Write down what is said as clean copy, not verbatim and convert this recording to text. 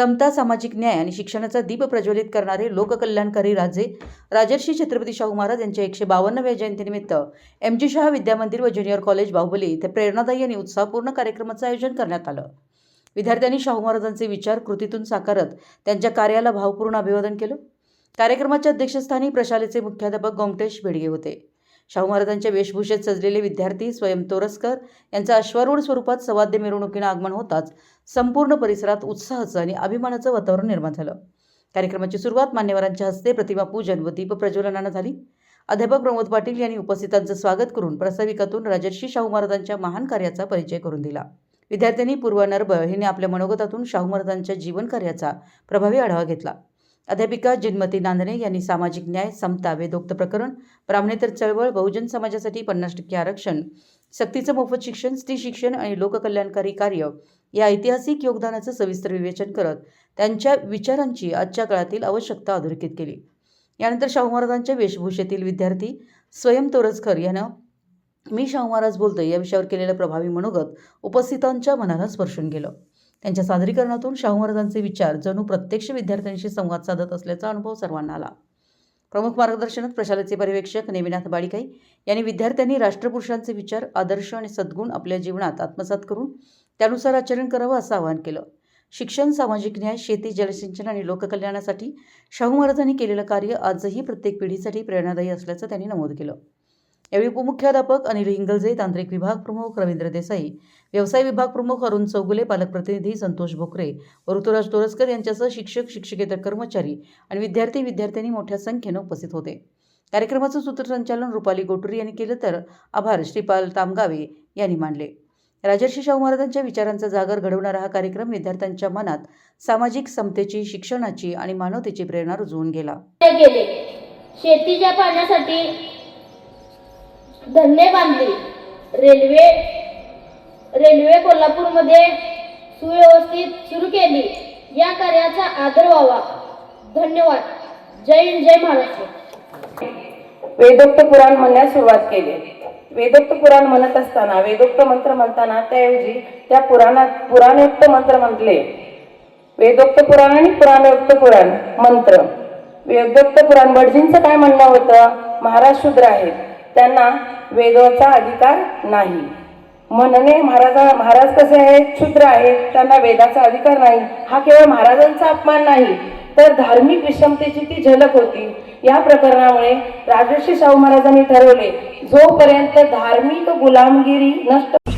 समता, सामाजिक न्याय आणि शिक्षणाचा दीप प्रज्वलित करणारे लोककल्याणकारी राजर्षी छत्रपती शाहू महाराज यांच्या 152व्या जयंतीनिमित्त एम.जी. शाह विद्यामंदिर व ज्युनियर कॉलेज बाहुबली येथे प्रेरणादायी आणि उत्साहपूर्ण कार्यक्रमाचे आयोजन करण्यात आलं। विद्यार्थ्यांनी शाहू महाराजांचे विचार कृतीतून साकारत त्यांच्या कार्याला भावपूर्ण अभिवादन केलं। कार्यक्रमाच्या अध्यक्षस्थानी प्रशालेचे मुख्याध्यापक गोमटेश बेडगे होते। शाहू महाराजांच्या वेशभूषेत सजलेले विद्यार्थी स्वयं तोरसकर यांचं अश्वारूढ स्वरूपात सवाद्य मिरवणुकीनं आगमन होताच संपूर्ण परिसरात उत्साहाचं आणि अभिमानाचं वातावरण निर्माण झालं। कार्यक्रमाची सुरुवात मान्यवरांच्या हस्ते प्रतिमा पूजन व दीप प्रज्वलनानं झाली। अध्यापक प्रमोद पाटील यांनी उपस्थितांचं स्वागत करून प्रास्ताविकातून राजर्षी शाहू महाराजांच्या महान कार्याचा परिचय करून दिला। विद्यार्थ्यांनी पूर्वा नरबळ हिने आपल्या मनोगतातून शाहू महाराजांच्या जीवन कार्याचा प्रभावी आढावा घेतला। अध्यापिका जिनमती नांदणे यांनी सामाजिक न्याय, समता, वेदोक्त प्रकरण, ब्राह्मणेतर चळवळ, बहुजन समाजासाठी 50% आरक्षण, सक्तीचं मोफत शिक्षण, स्त्री शिक्षण आणि लोककल्याणकारी कार्य या ऐतिहासिक योगदानाचं सविस्तर विवेचन करत त्यांच्या विचारांची आजच्या काळातील आवश्यकता अधोरेखित केली। यानंतर शाहू महाराजांच्या वेशभूषेतील विद्यार्थी स्वयं तोरसकर यानं मी शाहू महाराज बोलतोय या विषयावर केलेलं प्रभावी मनोगत उपस्थितांच्या मनाला स्पर्शून गेलं। त्यांच्या सादरीकरणातून शाहू महाराजांचे विचार जणू प्रत्यक्ष विद्यार्थ्यांशी संवाद साधत असल्याचा अनुभव सर्वांना आला। प्रमुख मार्गदर्शनात प्रशालेचे पर्यवेक्षक नेमिनाथ बाळीकाई यांनी विद्यार्थ्यांनी राष्ट्रपुरुषांचे विचार, आदर्श आणि सद्गुण आपल्या जीवनात आत्मसात करून त्यानुसार आचरण करावं असं आवाहन केलं। शिक्षण, सामाजिक न्याय, शेती, जलसिंचन आणि लोककल्याणासाठी शाहू महाराजांनी केलेलं कार्य आजही प्रत्येक पिढीसाठी प्रेरणादायी असल्याचं त्यांनी नमूद केलं। यावेळी उपमुख्याध्यापक अनिल हिंगलजे, तांत्रिक विभाग प्रमुख रवींद्र देसाई, व्यवसाय विभाग प्रमुख अरुण चौगुले, पालक प्रतिनिधी संतोष भोकरे व ऋतुराज तोरसकर यांच्यासह शिक्षक, शिक्षकेतर कर्मचारी आणि विद्यार्थी-विद्यार्थ्यांनी मोठ्या संख्येनं उपस्थित होते। कार्यक्रमाचं सूत्रसंचालन रुपाली गोटुरी यांनी केलं तर आभार श्रीपाल तामगावे यांनी मानले। राजर्षी शाहू महाराजांच्या विचारांचा जागर घडवणारा हा कार्यक्रम विद्यार्थ्यांच्या मनात सामाजिक समतेची, शिक्षणाची आणि मानवतेची प्रेरणा रुजवून गेला। शेतीच्या पाण्यासाठी धरणे बांधली, रेल्वे कोल्हापूरमध्ये सुव्यवस्थित सुरू केली। या कार्याचा आदर व्हावा। धन्यवाद। जय हिंद, जय महाराष्ट्र। वेदोक्त पुराण म्हणण्यास सुरुवात केली। वेदोक्त पुराण म्हणत असताना, वेदोक्त मंत्र म्हणताना त्याऐवजी त्या पुराणोक्त मंत्र म्हटले। वेदोक्त पुराण आणि पुराणोक्त पुराण मंत्र। वेदोक्त पुराण भटजींचं काय म्हणणं होतं? महाराज शूद्र आहेत, त्यांना वेदाचा अधिकार नाही म्हणणे। महाराज कसे आहेत? शूद्र आहेत, त्यांना वेदाचा अधिकार नाही। हा केवळ महाराजांचा अपमान नाही तर धार्मिक विषमतेची ती झलक होती। या प्रकरणामुळे राजर्षी शाहू महाराजांनी ठरवले, जोपर्यंत धार्मिक गुलामगिरी नष्ट